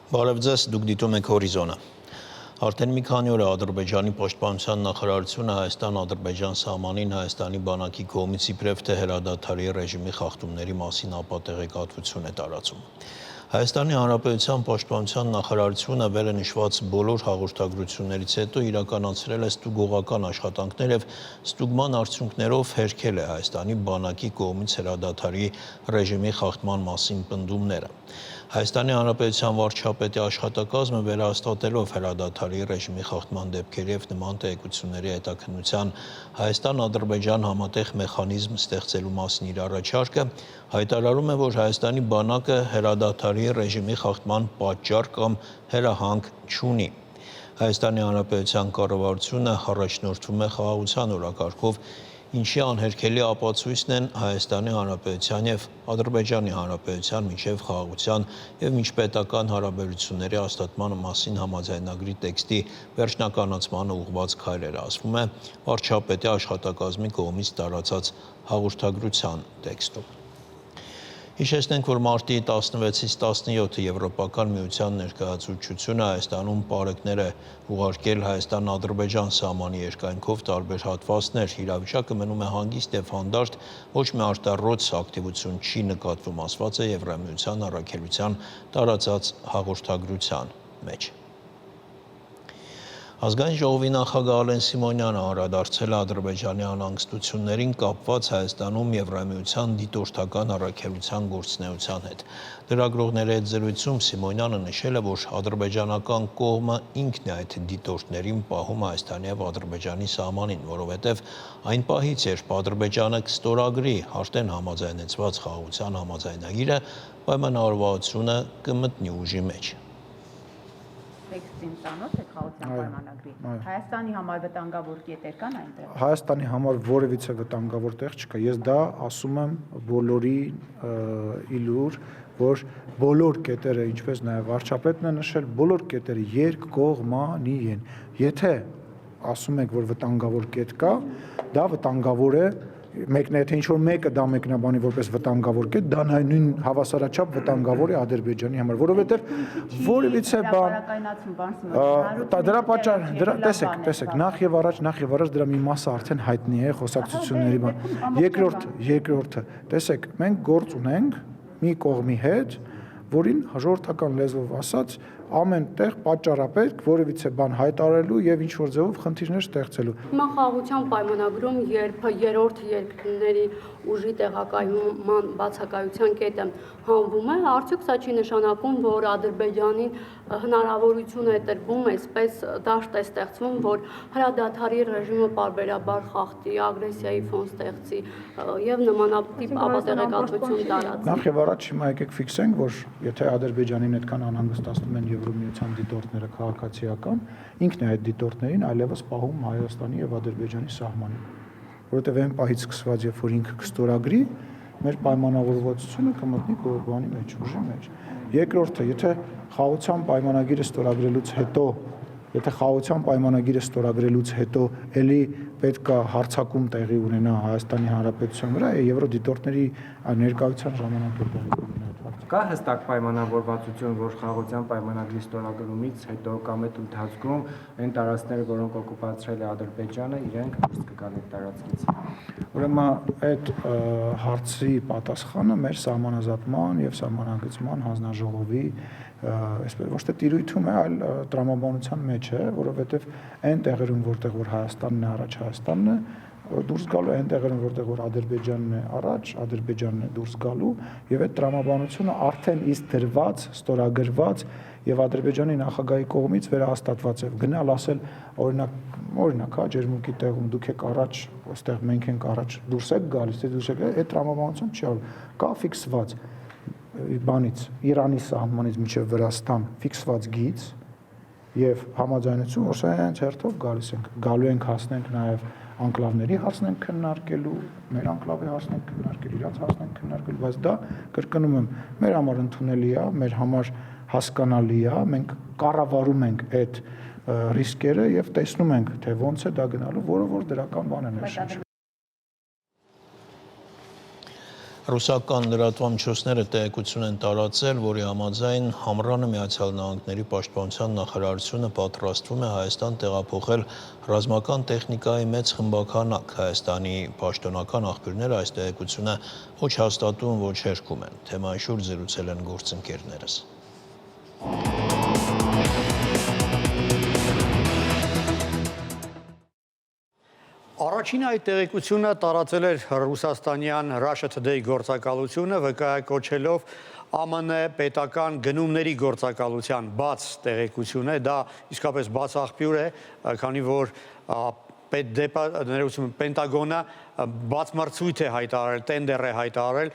Բարև ձեզ, դուք դիտում եք Հորիզոնը։ Արդեն մի քանի օր է Ադրբեջանի պաշտպանության նախարարությունը Հայաստան-Ադրբեջան սահմանին Հայաստանի բանակի կողմից իբրև թե հրադադարի ռեժիմի խախտումների մասին ապատեղեկատվություն է տարածում։ Հայաստանի Հանրապետության պաշտպանության նախարարությունը վերը նշված բոլոր հաղորդագրություններից հետո իրականացրել է ստուգողական աշխատանքներ եւ ստուգման արդյունքներով հերքել է Հայաստանի բանակի կողմից հրադադարի ռեժիմի խախտման մասին պնդումները։ Հայաստանի Հանրապետության վարչապետի աշխատակազմը վերահաստատելով հրադադարի ռեժիմի խախտման դեպքերի եւ նման տեղեկությունների հետաքննության Հայաստան-Ադրբեջան համատեղ մեխանիզմ ստեղծելու մասին իր առաջարկը հայտարարում է, որ Հայաստանի բանակը հրադադարի ռեժիմի խախտման պատճառ կամ հրահանգ չունի։ Հայաստանի Հանրապետության կառավարությունը առաջնորդվում է խաղաղության օրակարգով, ինչի անհերքելի ապացույցն են Հայաստանի Հանրապետության եւ Ադրբեջանի Հանրապետության միջև խաղաղության եւ միջպետական հարաբերությունների հաստատման մասին համաձայնագրի տեքստի վերջնականացմանը ուղղված քայլերը, ասվում է վարչապետի աշխատակազմի կողմից տարածած հաղորդագրության տեքստում։ Հիշեցնենք, որ մարտի 16-ից 17-ը Եվրոպական միության ներկայացուցչությունը Հայաստանում պարեկներ է ուղարկել Հայաստան-Ադրբեջան սահմանի երկայնքով տարբեր հատվածներ։ Իրավիճակը մնում է հանգիստ եւ հանդարտ, ոչ մի արտառոց ակտիվություն չի նկատվում, ասված է Եվրամիության առաքելության տարածած հաղորդագրության մեջ։ Ազգային ժողովի նախագահ Ալեն Սիմոնյանը անդրադարձել է Ադրբեջանի անհանգստություններին կապված Հայաստանում Եվրամիության դիտորդական առաքելության գործունեության հետ։ Լրագրողների հետ զրույցում Սիմոնյանը նշել է, որ ադրբեջանական կողմը ինքն է այդ դիտորդներին պահում Հայաստանի եւ Ադրբեջանի սահմանին, որովհետեւ այն պահից, երբ Ադրբեջանը կստորագրի արդեն համաձայնեցված խաղաղության համաձայնագիրը, պայմանավորվածությունը կմտնի ուժի մեջ։ Տեքստին ծանոթ եք խաղաղության պայմանագրի։ Հայաստանի համար վտանգավոր կետեր կան այնտեղ։ Հայաստանի համար որևիցե վտանգավոր տեղ չկա։ Ես դա ասում եմ բոլորի իլուր, որ բոլոր կետերը, ինչպես նաև վարչապետն է նշել, բոլոր կետերը երկկողմանի են։ Եթե ասում եք, որ վտանգավոր կետ կա, դա վտանգավոր է մեկն է, թե ինչ-որ մեկը դա մեկնաբանի որպես վտանգավոր կետ, դա նույն հավասարաչափ վտանգավոր է Ադրբեջանի համար, որովհետև որևիցե դրա պատճառ, տեսեք, նախ եւ առաջ դրա մի մասը արդեն հայտնի է խոսակցությունների բան։ Երկրորդը, տեսեք, մենք գործ ունենք մի կողմի հետ, որին ժողովրդական լեզվով ասած ամեն տեղ պատճառապետք որևիցե բան հայտարարելու եւ ինչ որ ձևով խնդիրներ ստեղծելու։ Հիմա խաղաղության պայմանագրում, երբ երրորդ երկրների ուժի տեղակայման բացակայության կետը հանվում է, արդյոք սա չի նշանակում, որ Ադրբեջանին հնարավորություն է տրվում, այսպես դաշտ է ստեղծվում, որ հրադադարի ռեժիմը պարբերաբար խախտի, ագրեսիայի ֆոն ստեղծի եւ նմանատիպ ապատեղեկատվություն տարածի։ Նախ եւ առաջ հիմա եկեք ֆիքսենք, որ եթե Ադրբեջանին այդքան անհանգստացնում են Եվրոմիության դիտորդները քաղաքացիական, ինքն է այդ դիտորդներին այլևս պահում Հայաստանի եւ Ադրբեջանի սահմանին, որովհետեւ այն պահից սկսված, երբ որ ինքը կստորագրի, մեր պայմանավորվածությունը կմտնի կողմանի մեջ, ուժի մեջ։ Երկրորդը, եթե խաղաղության պայմանագիրը ստորագրելուց հետո էլի պետք է հարձակում տեղի ունենա Հայաստանի Հանրապետության վրա, եվրոդիտորդների ներկայության ժամանակ է տեղի ունենա։ Կա հստակ պայմանավորվածություն, որ խաղաղության պայմանագրի ստորագրումից հետո կամ այդ ընթացքում այն տարածքները, որոնք օկուպացրել է Ադրբեջանը, իրենք դուրս կգան այդ տարածքից։ Ուրեմն այդ հարցի պատասխանը մեր սահմանազատման եւ սահմանագծման հանձնաժողովի այսպես ոչ թե տիրույթում է, այլ տրամաբանության մեջ է, որովհետեւ այն տեղերում, որտեղ որ Հայաստանն է առաջ, Հայաստանն է դուրս գալու, այն տեղերում, որտեղ որ Ադրբեջանն է առաջ, Ադրբեջանն է դուրս գալու, եւ այդ տրամաբանությունը արդեն իսկ դրված, ստորագրված եւ Ադրբեջանի նախագահի կողմից վերահաստատված է։ Գնալ ասել, օրինակ, ջերմուկի տեղում դուք եք առաջ, ոստեղ մենք ենք առաջ, դուրս եք գալիս, դուրս եք, այդ տրամաբանություն չի արվում։ Կա ֆիքսված բանից, Իրանի սահմանից մինչև Վրաստան ֆիքսված գիծ եւ համաձայնություն, որ սա հենց հերթով գալիս ենք, գալու ենք հասնենք նաեւ անկլավների հարցն ենք քննարկելու, մեր անկլավի հարցն ենք քննարկելու, իրաց հարցն ենք քննարկելու, բայց դա կրկնում եմ, մեր համար ընդունելի է, մեր համար հասկանալի է, մենք կառավարում ենք այդ ռիսկերը եւ տեսնում ենք, թե ոնց է դա գնալու, որը որ դրական բան է ներշնչում։ Ռուսական լրատվամիջոցները տեղեկություն են տարածել, որի համաձայն Համրանը Միացյալ Նահանգների պաշտպանության նախարարությունը պատրաստվում է Հայաստան տեղափոխել ռազմական տեխնիկայի մեծ խմբաքանակ։ Հայաստանի պաշտոնական աղբյուրները այս տեղեկությունը ոչ հաստատում, ոչ հերքում են։ Թեմայի շուրջ զրուցել են գործընկերներս։ Առաջին այդ տեղեկությունը տարածել էր ռուսաստանյան Russia Today գործակալությունը, վկայակոչելով ԱՄՆ պետական գնումների գործակալության բաց տեղեկություն է, դա իսկապես բաց աղբյուր է, քանի որ Պենտագոնը բաց մրցույթ է հայտարարել, տենդեր է հայտարարել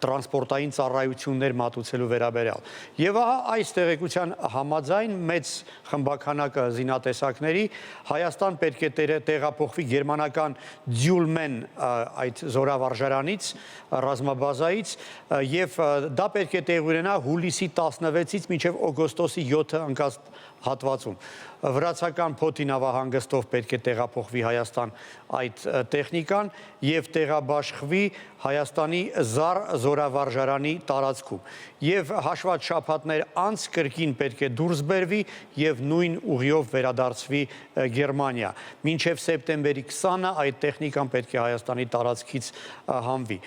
տրանսպորտային ծառայություններ մատուցելու վերաբերյալ։ Եվ ահա այս տեղեկության համաձայն մեծ խմբաքանակը զինատեսակների Հայաստան պետք է տեղափոխվի գերմանական Ձյուլմեն այդ զորավարժարանից, ռազմաբազայից, եւ դա պետք է տեղի ունենա հուլիսի 16-ից մինչև օգոստոսի 7-ը ընկած հատվածում։ Վրացական Փոթի նավահանգստով պետք է տեղափոխվի Հայաստան այդ տեխնիկան եւ տեղաբաշխվի Հայաստանի Զար զորավարժարանի տարածքում։ Եվ հաշված շաբաթներ անց կրկին պետք է դուրս բերվի եւ նույն ուղիով վերադարձվի Գերմանիա։ Մինչև սեպտեմբերի 20-ը այդ տեխնիկան պետք է Հայաստանի տարածքից հանվի։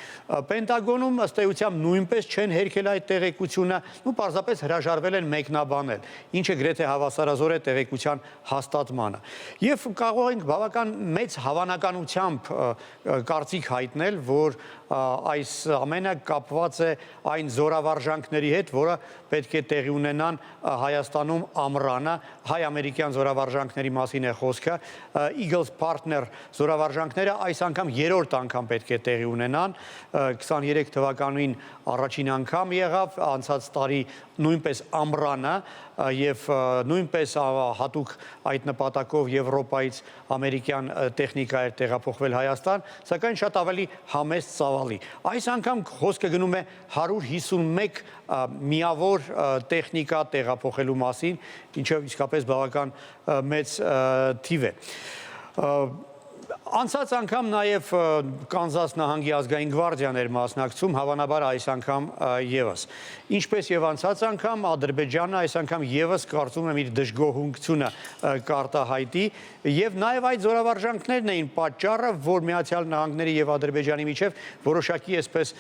Պենտագոնում ըստ էության նույնպես չեն հերքել այդ տեղեկությունը, ու պարզապես հրաժարվել են մեկնաբանել, ինչը գրեթե հավասարազոր է տեղեկության հաստատմանը։ Եվ կարող ենք բավական մեծ հավանականությամբ կարծիք հայտնել, որ այս ամենը կապված է այն զորավարժանքների հետ, որը պետք է տեղի ունենան Հայաստանում ամռանը, հայ-ամերիկյան զորավարժանքների մասին է խոսքը, Eagles Partner զորավարժանքները այս անգամ երրորդ անգամ պետք է տեղի ունենան, 23 թվականին առաջին անգամ եղավ, անցած տարի նույնպես ամռանը եւ նույնպես հատուկ այդ նպատակով Եվրոպայից ամերիկյան տեխնիկա էր տեղափոխվել Հայաստան, սակայն շատ ավելի համեստ ծավալի։ Այս անգամ խոսքը գնում է 151 միավոր տեխնիկա տեղափոխելու մասին, ինչը իսկապես բավական մեծ թիվ է։ Անցած անգամ նաև Կանզաս նահանգի ազգային գվարդիան էր մասնակցում, հավանաբար այս անգամ եւս։ Ինչպես եւ անցած անգամ Ադրբեջանը այս անգամ եւս կարծում եմ իր դժգոհությունը կարտահայտի եւ նաեւ այդ զորավարժանքներն էին պատճառը, որ Միացյալ Նահանգների եւ Ադրբեջանի միջև որոշակի այսպես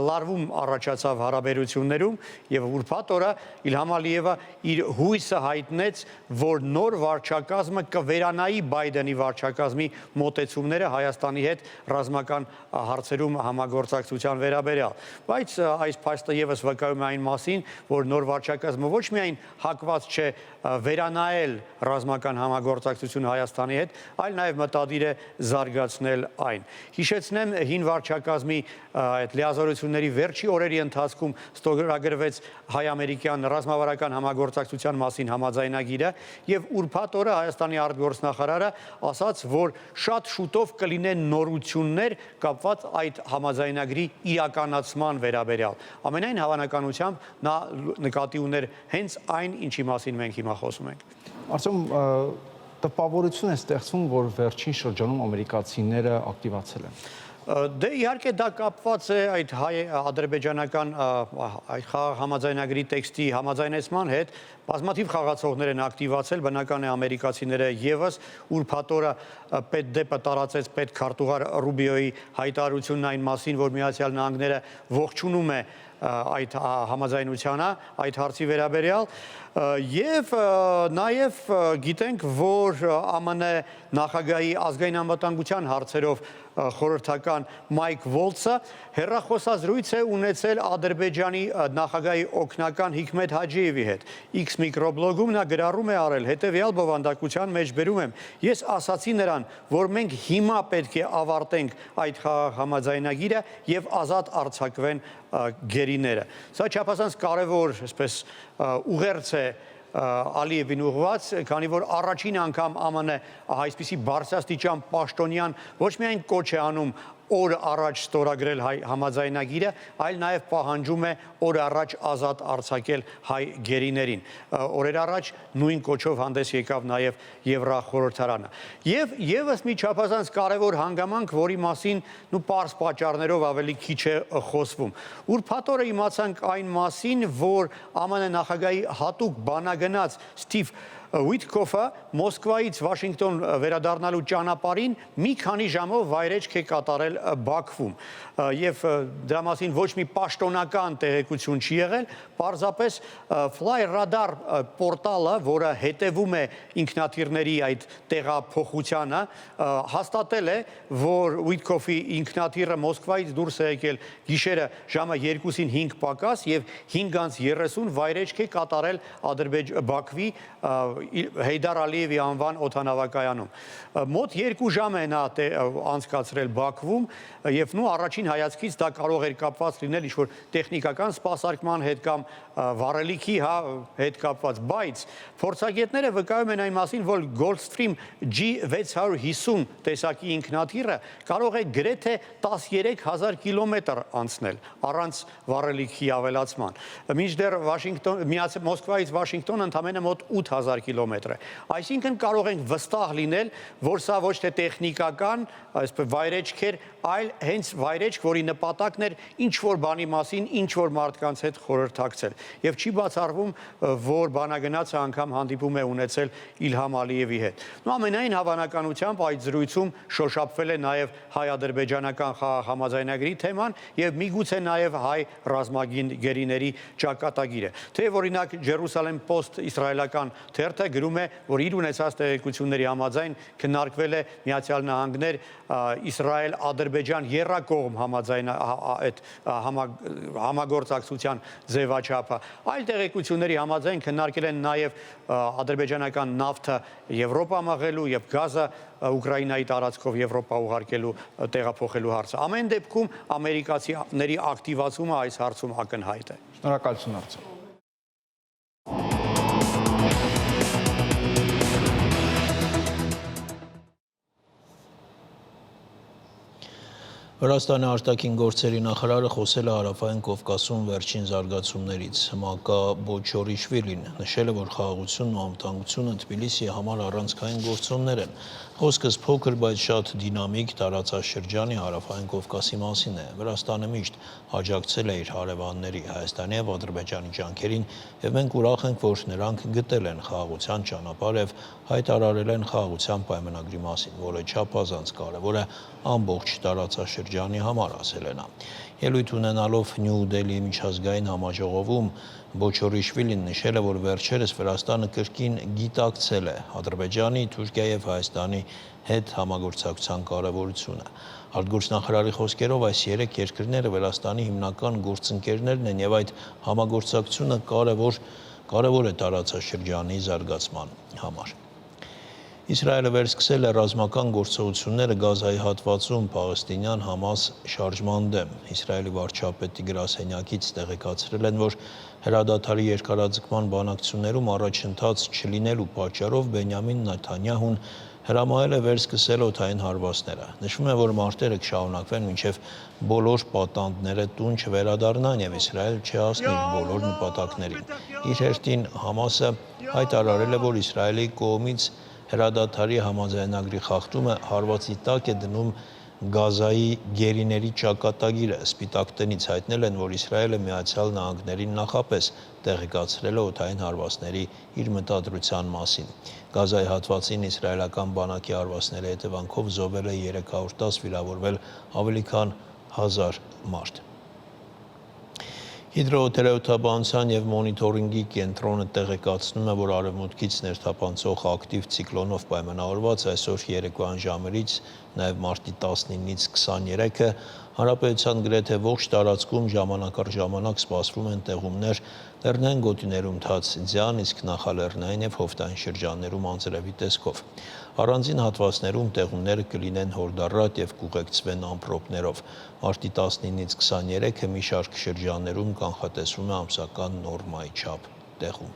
լարվում առաջացավ հարաբերություններում եւ ուրբաթ օրը Իլհամ Ալիևը իր հույսը հայտնեց, որ նոր վարչակազմը կվերանայի Բայդենի վարչակազմի մոտեցումները Հայաստանի հետ ռազմական հարցերում համագործակցության վերաբերյալ։ Բայց այս փաստը եւս վկայում է այն մասին, որ նոր վարչակազմը ոչ միայն հակված չէ վերանայել ռազմական համագործակցություն Հայաստանի հետ, այլ նաեւ մտադիր է զարգացնել այն։ Հիշեցնեմ, հին վարչակազմի այդ լիազորությունների վերջի օրերի ընթացքում ստորագրվեց հայ-ամերիկյան ռազմավարական համագործակցության մասին համաձայնագիրը եւ ուրբաթ օրը Հայաստանի արտգործնախարարը ասաց, որ շատ շուտով կլինեն նորություններ կապված այդ համաձայնագրի իրականացման վերաբերյալ։ Ամենայն հավանականությամբ նա նկատի ուներ հենց այն, ինչի մասին մենք հիմա խոսում ենք։ Արդյոք տպավորություն է ստեղծվում, որ վերջին շրջանում ամերիկացիները ակտիվացել են։ Դե իհարկե դա կապված է այդ հայ-ադրբեջանական համաձայնագրի տեքստի համաձայնեցման հետ, բազմաթիվ խաղացողներ են ակտիվացել, բնական է ամերիկացիները եւս, ուրբաթ օրը պետդեպը տարածեց պետքարտուղար Ռուբիոյի հայտարարությունն այն մասին, որ Միացյալ Նահանգները ողջունում է այդ համաձայնությանը, այդ հարցի վերաբերյալ եւ նաեւ գիտենք, որ ԱՄՆ նախագահի ազգային անվտանգության հարցերով խորհրդական Մայք Վոլցը հեռախոսազրույց է ունեցել Ադրբեջանի նախագահի օգնական Հիքմետ Հաջիևի հետ։ X միկրոբլոգում նա գրառում է արել, հետեւյալ բովանդակության մեջ բերում եմ. ես ասացի նրան, որ մենք հիմա պետք է ավարտենք այդ համաձայնագիրը եւ ազատ արձակվեն գերիները։ Սա չափազանց կարևոր, այսպես ուղերձ է Ալիևին ուղղված, քանի որ առաջին անգամ ԱՄՆ այսպիսի բարձրաստիճան պաշտոնյան ոչ միայն կոչ է անում օր առաջ ստորագրել հայ համաձայնագիրը, այլ նաև պահանջում է օր առաջ ազատ արձակել հայ գերիներին։ Օրեր առաջ նույն կոչով հանդես եկավ նաև Եվրախորհրդարանը։ Եվ եւս մի չափազանց կարևոր հանգամանք, որի մասին պարզ պատճառներով ավելի քիչ է խոսվում։ Ուրբաթ օրը իմացանք այն մասին, որ ԱՄՆ նախագահի հատուկ բանագնաց Սթիվ Ուիտկոֆը Մոսկվայից Վաշինգտոն վերադառնալու ճանապարհին մի քանի ժամով վայրեջք է կատարել Բաքվում եւ դրա մասին ոչ մի պաշտոնական տեղեկություն չի եղել, պարզապես Fly Radar պորտալը, որը հետևում է ինքնաթիռների այդ տեղափոխությանը, հաստատել է, որ Ուիտկոֆի ինքնաթիռը Մոսկվայից դուրս է եկել գիշերը ժամը 2-ին 5 պակաս եւ 5:30 վայրեջք է կատարել Բաքվի Հեյդար Ալիևի անվան օդանավակայանում։ Մոտ 2 ժամ է նա անցկացրել Բաքվում եւ առաջին հայացքից դա կարող էր կապված լինել ինչ-որ տեխնիկական սպասարկման հետ կամ վառելիքի հետ կապված, բայց փորձագետները վկայում են այն մասին, որ Gulfstream G650 տեսակի ինքնաթիռը կարող է գրեթե 13,000 կիլոմետր անցնել առանց վառելիքի ավելացման։ Մինչդեռ Մոսկվայից Վաշինգտոն ընդամենը մոտ 8,000 կիլոմետր է։ Այսինքն կարող ենք վստահ լինել, որ սա ոչ թե տեխնիկական վայրեջք էր, այլ հենց վայրեջք, որի նպատակն էր ինչ-որ բանի մասին, ինչ-որ մարդկանց հետ խորհրդակցել։ Եվ չի բացառվում, որ բանագնացը անգամ հանդիպում է ունեցել Իլհամ Ալիևի հետ։ Ամենայն հավանականությամբ այդ զրույցում շոշափվել է նաև հայ-ադրբեջանական համաձայնագրի թեման եւ միգուցե նաև հայ ռազմագերիների ճակատագիրը։ Թեև օրինակ Jerusalem Post իսրայելական թերթը գրում է, որ իր ունեցած տեղեկությունների համաձայն քննարկվել է Միացյալ Նահանգներ Իսրայել-Ադրբեջան եռակողմ համագործակցության ձևաչափը։ Այլ տեղեկությունների համաձայն քննարկել են նաև ադրբեջանական նավթը Եվրոպա մղելու եւ գազը Ուկրաինայի տարածքով Եվրոպա ուղարկելու տեղափոխելու հարցը։ Ամեն դեպքում ամերիկացիների ակտիվացումը այս հարցում ակնհայտ է։ Շնորհակալություն Արծո։ Վրաստանի արտաքին գործերի նախարարը խոսել է Հարավային Կովկասում վերջին զարգացումներից։ Մակա Բոչորիշվիլին նշել է, որ խաղաղությունն ու անվտանգությունը Թբիլիսիի համար առանցքային գործոններ են։ Խոսքս փոքր, բայց շատ դինամիկ տարածաշրջանի Հարավային Կովկասի մասին է։ Վրաստանը միշտ աջակցել է իր հարևանների Հայաստանի եւ Ադրբեջանի ջանքերին, եւ մենք ուրախ ենք, որ նրանք գտել են խաղաղության ճանապարհ եւ հայտարարել են խաղաղության պայմանագրի մասին, որը չափազանց կարևոր է ամբողջ տարածաշրջանի համար, ասել է նա։ Ելույթ ունենալով Նյու Դելհիի միջազգային համաժողովում Բոչորիշվիլին նշել է, որ վերջերս Վրաստանը կրկին գիտակցել է Ադրբեջանի, Թուրքիայի եւ Հայաստանի հետ համագործակցության կարևորությունը։ Արտգործնախարարի խոսքերով այս 3 երկրները Վրաստանի հիմնական գործընկերներն են եւ այդ համագործակցությունը կարևոր է տարածաշրջանի զարգացման համար։ Իսրայելը վերսկսել է ռազմական գործողությունները Գազայի հատվածում պաղեստինյան Համաս շարժման դեմ։ Իսրայելի վարչապետի գրասենյակից տեղեկացրել են, որ հրադադարի երկարաձգման բանակցություններում առաջընթաց չլինելու պատճառով Բենյամին Նեթանյահուն հրամայել է վերսկսել օդային հարվածները։ Նշվում է, որ մարտերը կշարունակվեն մինչև բոլոր պատանդները տուն չվերադառնան եւ Իսրայել չհասնի բոլոր նպատակներին։ Իր հերթին Համասը հայտարարել է, որ Իսրայելի կողմից հրադադարի համաձայնագրի խախտումը հարվածի տակ է դնում Գազայի գերիների ճակատագիրը։ Սպիտակ տնից հայտնել են, որ Իսրայելը Միացյալ Նահանգներին նախապես տեղեկացրել է օդային հարվածների իր մտադրության մասին։ Գազայի հատվածին իսրայելական բանակի հարվածների հետևանքով զոհվել է 310, վիրավորվել ավելի քան 1000 մարդ։ Հիդրոթերապևտաբանության եւ մոնիտորինգի կենտրոնը տեղեկացնում է, որ արևմուտքից ներթափանցող ակտիվ ցիկլոնով պայմանավորված այսօր երեկոյան ժամերից նաեւ մարտի 19-ից 23-ը Հանրապետության գրեթե ողջ տարածքում ժամանակ առ ժամանակ սպասվում են տեղումներ լեռնային գոտիներում թաց ձյան, իսկ նախալեռնային եւ հովտային շրջաններում անձրևի տեսքով։ Առանձին հատվածներում տեղումները կլինեն հորդառատ եւ կուղեկցվեն ամպրոպներով։ Մարտի 19-ից 23-ը մի շարք շրջաններում կանխատեսվում է ամսական նորմայի չափ տեղում։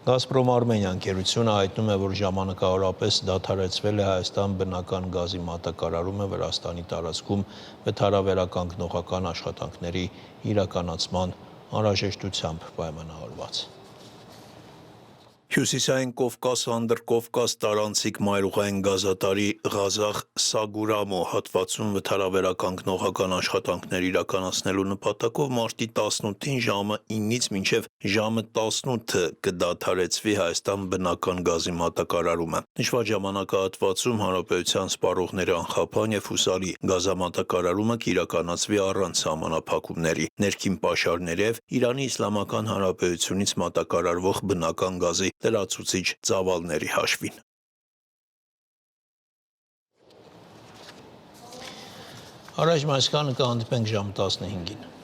Գազպրոմ Արմենիա ընկերությունը հայտնում է, որ ժամանակավորապես դադարեցվել է Հայաստան բնական գազի մատակարարումը Վրաստանի տարածքում վթարավերականգնողական աշխատանքների իրականացման անհրաժեշտությամբ պայմանավորված։ Հյուսիսային Կովկաս, Անդրկովկաս, տարանցիկ մայրուղային գազատարի Ղազախ Սագուրամո հատվածում վթարավերականգնողական աշխատանքներ իրականացնելու նպատակով մարտի 18-ին ժամը 9-ից մինչև ժամը 18-ը կդադարեցվի Հայաստան բնական գազի մատակարարումը։ Նշված ժամանակահատվածում հանրապետության սպառողների անխափան եւ հուսալի գազամատակարարումը կիրականացվի առանց սահմանափակումների, ներքին պաշարներով Իրանի Իսլամական Հանրապետությունից մատակարարվող բնական գազի լրացուցիչ ծավալների հաշվին։ Առաջ այսքանը կհանդիպենք ժամը 15-ին։